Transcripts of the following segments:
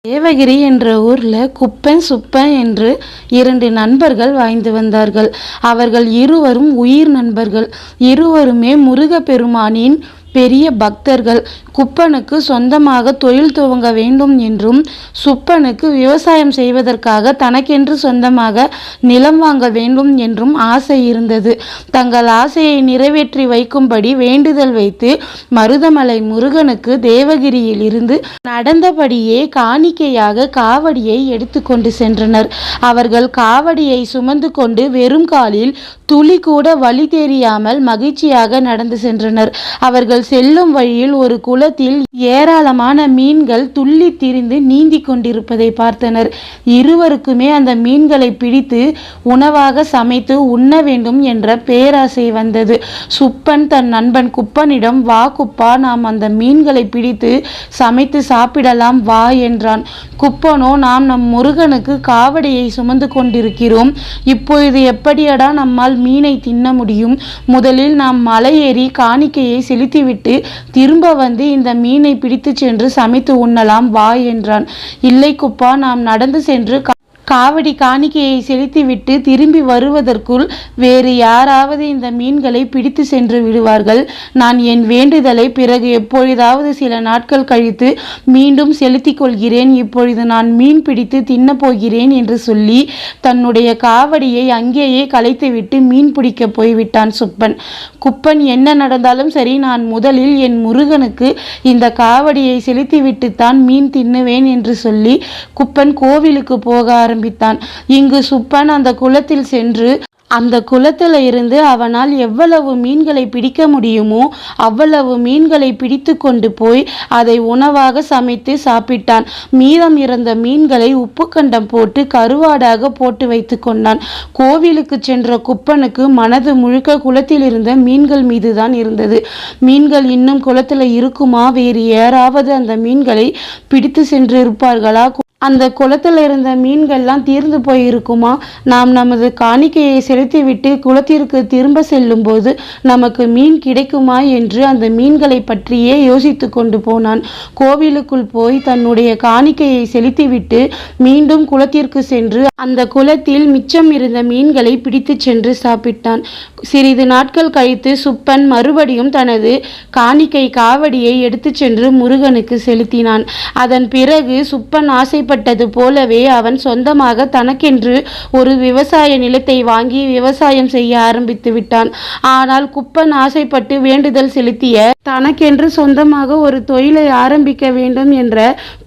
தேவகிரி என்ற ஊரில் குப்பன் சுப்பன் என்று 2 நண்பர்கள் வாழ்ந்து வந்தார்கள். அவர்கள் இருவரும் உயிர் நண்பர்கள். இருவருமே முருகப்பெருமானின் பெரிய பக்தர்கள். குப்பனுக்கு சொந்தமாக தொழில் துவங்க வேண்டும் என்றும், சுப்பனுக்கு விவசாயம் செய்வதற்காக தனக்கென்று சொந்தமாக நிலம் வாங்க வேண்டும் என்றும் ஆசை இருந்தது. தங்கள் ஆசையை நிறைவேற்றி வைக்கும்படி வேண்டுதல் வைத்து மருதமலை முருகனுக்கு தேவகிரியில் இருந்து நடந்தபடியே காணிக்கையாக காவடியை எடுத்து கொண்டு சென்றனர். அவர்கள் காவடியை சுமந்து கொண்டு வெறும் காலில் துளி கூட வழி தெரியாமல் மகிழ்ச்சியாக நடந்து சென்றனர். அவர்கள் செல்லும் வழியில் ஒரு குளத்தில் ஏராளமான மீன்கள் துள்ளி திரிந்து நீந்தி கொண்டிருப்பதை பார்த்தனர். இருவருக்குமே அந்த மீன்களை பிடித்து உணவாக சமைத்து உண்ண வேண்டும் என்ற பேராசை வந்தது. சுப்பன் தன் நண்பன் குப்பனிடம், வா குப்பா, நாம் அந்த மீன்களை பிடித்து சமைத்து சாப்பிடலாம் வா என்றான். குப்பனோ, நாம் நம் முருகனுக்கு காவடியை சுமந்து கொண்டிருக்கிறோம், இப்பொழுது எப்படியடா நம்மால் மீனை தின்ன முடியும்? முதலில் நாம் மலை ஏறி காணிக்கையை செலுத்திவிட்டு திரும்ப வந்து இந்த மீனை பிடித்து சென்று சமைத்து உண்ணலாம் வா என்றான். இல்லை குப்பா, நாம் நடந்து சென்று காவடி காணிக்கையை செலுத்திவிட்டு திரும்பி வருவதற்குள் வேறு யாராவது இந்த மீன்களை பிடித்து சென்று விடுவார்கள். நான் என் வேண்டுதலை பிறகு எப்பொழுதாவது சில நாட்கள் கழித்து மீண்டும் செலுத்திக் கொள்கிறேன். இப்பொழுது நான் மீன் பிடித்து தின்ன போகிறேன் என்று சொல்லி தன்னுடைய காவடியை அங்கேயே கலைத்துவிட்டு மீன் பிடிக்க போய்விட்டான் சுப்பன். குப்பன், என்ன நடந்தாலும் சரி, நான் முதலில் என் முருகனுக்கு இந்த காவடியை செலுத்திவிட்டுத்தான் மீன் தின்னுவேன் என்று சொல்லி குப்பன் கோவிலுக்கு போக ஆரம்பித்தான். இங்கு சுப்பன் அந்த குளத்தில் சென்று அந்த குளத்தில் இருந்து அவனால் எவ்வளவு மீன்களை பிடிக்க முடியுமோ அவ்வளவு மீன்களை பிடித்து கொண்டு போய் அதை உணவாக சமைத்து சாப்பிட்டான். மீதம் இருந்த மீன்களை உப்பு கண்டம் போட்டு கருவாடாக போட்டு வைத்து கொண்டான். கோவிலுக்கு சென்ற குப்பனுக்கு மனது முழுக்க குளத்தில் இருந்த மீன்கள் மீதுதான் இருந்தது. மீன்கள் இன்னும் குளத்தில் இருக்குமா? வேறு யாராவது அந்த மீன்களை பிடித்து சென்று இருப்பார்களா? அந்த குளத்தில் இருந்த மீன்கள்லாம் தீர்ந்து போயிருக்குமா? நாம் நமது காணிக்கையை செலுத்திவிட்டு குளத்திற்கு திரும்ப செல்லும் போது நமக்கு மீன் கிடைக்குமா என்று அந்த மீன்களை பற்றியே யோசித்து கொண்டு போனான். கோவிலுக்குள் போய் தன்னுடைய காணிக்கையை செலுத்திவிட்டு மீண்டும் குளத்திற்கு சென்று அந்த குளத்தில் மிச்சம் இருந்த மீன்களை பிடித்து சென்று சாப்பிட்டான். சிறிது நாட்கள் கழித்து சுப்பன் மறுபடியும் தனது காணிக்கை காவடியை எடுத்து சென்று முருகனுக்கு செலுத்தினான். அதன் பிறகு சுப்பன் ஆசைப்பட்டது போலவே அவன் சொந்தமாக தனக்கென்று ஒரு விவசாய நிலத்தை வாங்கி விவசாயம் செய்ய ஆரம்பித்து விட்டான். ஆனால் குப்பன் ஆசைப்பட்டு வேண்டுதல் செலுத்திய தனக்கென்று சொந்தமாக ஒரு தொழிலை ஆரம்பிக்க வேண்டும் என்ற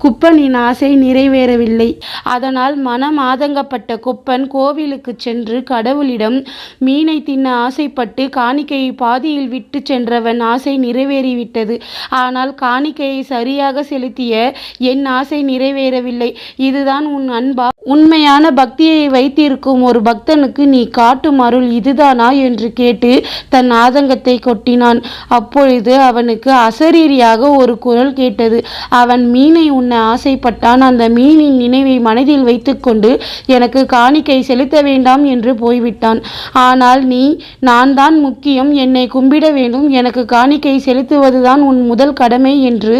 குப்பனின் ஆசை நிறைவேறவில்லை. அதனால் மனம் ஆதங்கப்பட்ட குப்பன் கோவிலுக்கு சென்று கடவுளிடம் மீனை தின்ன ஆசைப்பட்டு காணிக்கையை பாதியில் விட்டு சென்றவன் ஆசை நிறைவேறிவிட்டது. ஆனால் காணிக்கையை சரியாக செலுத்திய என் ஆசை நிறைவேறவில்லை. இதுதான் உன் அன்பா? உண்மையான பக்தியை வைத்திருக்கும் ஒரு பக்தனுக்கு நீ காட்டும் அருள் இதுதானா என்று கேட்டு தன் ஆதங்கத்தை கொட்டினான். அப்பொழுது அவனுக்கு அசரீரியாக ஒரு குரல் கேட்டது. அவன் மீனை உண்ண ஆசைப்பட்டான். அந்த மீனின் நினைவை மனதில் வைத்துக்கொண்டு எனக்கு காணிக்கை செலுத்த வேண்டாம் என்று போய்விட்டான். ஆனால் நீ, நான் தான் முக்கியம், என்னை கும்பிட வேண்டும், எனக்கு காணிக்கை செலுத்துவதுதான் உன் முதல் கடமை என்று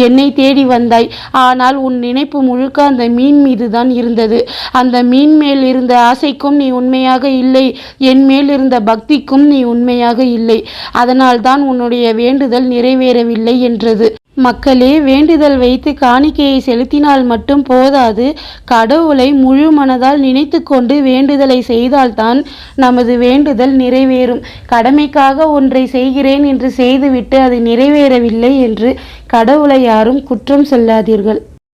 என்னை தேடி வந்தாய். ஆனால் உன் நினைப்பு முழுக்க அந்த மீன் மீதுதான் இருந்தது. அந்த மீன் மேல் இருந்த ஆசைக்கும் நீ உண்மையாக இல்லை, என் மேல் இருந்த பக்திக்கும் நீ உண்மையாக இல்லை. அதனால் தான் உன்னுடைய வேண்டுதல் நிறைவேறவில்லை என்றது. மக்களே, வேண்டுதல் வைத்து காணிக்கையை செலுத்தினால் மட்டும் போதாது, கடவுளை முழு மனதால் நினைத்து கொண்டு வேண்டுதலை செய்தால்தான் நமது வேண்டுதல் நிறைவேறும். கடமைக்காக ஒன்றை செய்கிறேன் என்று செய்துவிட்டு அது நிறைவேறவில்லை என்று கடவுளை யாரும் குற்றம் சொல்லாதீர்கள்.